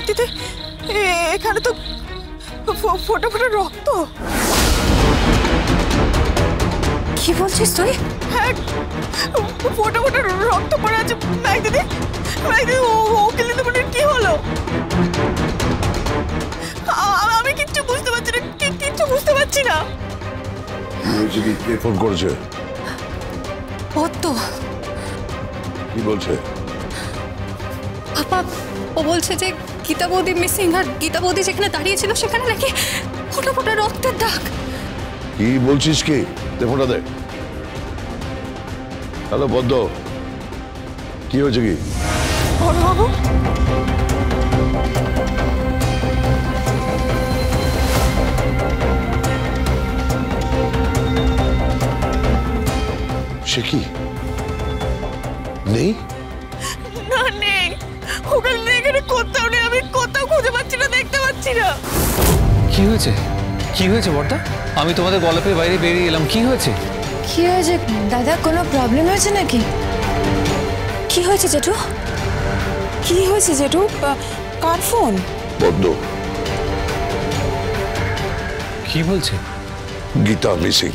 দিদি, এখানে তো ফোটা ফোটা রক্ত। কি বলছিস তুই? হ্যাঁ, ফোটা ফোটা রক্ত পড়ে আছে। দিদি, কি হলো? আমি কিচ্ছু বুঝতে পারছি না, কিচ্ছু বুঝতে পারছি না। কে ফোন করেছে? পদ্ম। কি বলছে? পাপা, ও বলছে যে গীতা বৌদি মিসিং, আর গীতা বৌদি যেখানে দাঁড়িয়েছিল সেখানে নাকি ফোটা ফোটা রক্তের দাগ। কি বলছিস? কি দে ফোটা দে। হ্যালো পদ্ম, কি হয়েছে? কি বড়বাবু, সে কি নেই? না নেই, ওখানে এখানে কোথাও নেই। আমি কোথাও খুঁজে পাচ্ছি না, দেখতে পাচ্ছি না। কি হয়েছে? কি হয়েছে বর্দা? আমি তোমাদের গল্পের বাইরে বেরিয়ে এলাম। কি হয়েছে? কি হয়েছে দাদা? কোনো প্রবলেম হয়েছে নাকি? কি হয়েছে জেঠু? কি হয়েছে জেঠু? কার ফোন? পদ্ম। কি বলছে? গীতা মিসিং।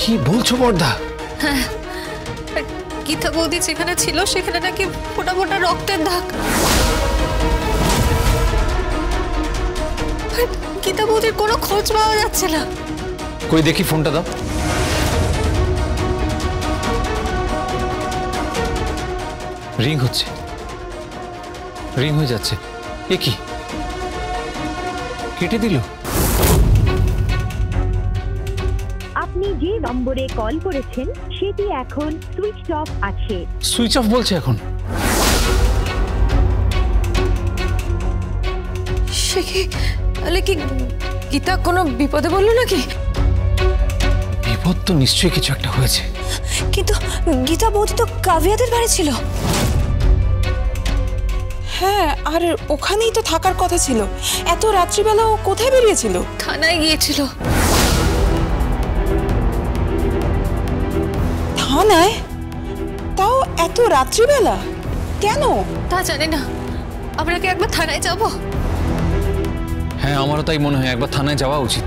কি বলছো বর্দা? হ্যাঁ, গীতা বৌদি যেখানে ছিল সেখানে নাকি ফোটা ফোটা রক্তের দাগ। গীতা বৌদির কোনো খোঁজ পাওয়া যাচ্ছে না। কই দেখি ফোনটা দাও। রিং হচ্ছে, রিং হয়ে যাচ্ছে। এ কি? কেটে দিল। আপনি যে নম্বরে কল করেছেন সেটি এখন সুইচ অফ আছে। সুইচ অফ বলছে এখন? সে কি? তাহলে কি গীতা কোনো বিপদে বললো নাকি? বিপদ তো নিশ্চয়ই কিছু একটা হয়েছে। কিন্তু গীতা বৌদি তো কাভিয়াদের বাড়ি ছিল। হ্যাঁ, আর ওখানেই তো থাকার কথা ছিল। এত রাত্রিবেলা ও কোথায় বেরিয়েছিল? থানায় গিয়েছিল। থানায়? তাও এত রাত্রিবেলা? কেন? তা জানি না। আমরা কি একবার থানায় যাব? হ্যাঁ, আমারও তাই মনে হয়, একবার থানায় যাওয়া উচিত।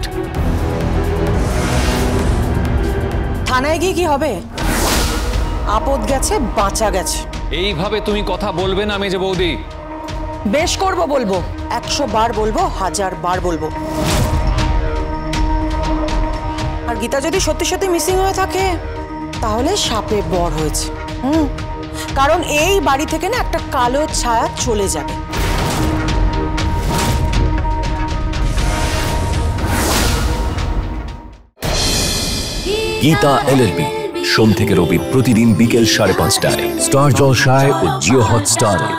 থানায় গিয়ে কি হবে? আপদ গেছে, বাঁচা গেছে। এইভাবে তুমি কথা বলবে না মেজে বৌদি। বেশ করব, বলবো। 100 বার বলবো, 1000 বার বলবো। আর গীতা যদি সত্যি সত্যি মিসিং হয়ে থাকে তাহলে শাপে বর হয়েছে। কারণ এই বাড়ি থেকে না একটা কালো ছায়া চলে যাবে। গীতা LLB সোম থেকে রবি প্রতিদিন বিকেল 5:30টায় স্টার জলসায় ও জিও হটস্টারে।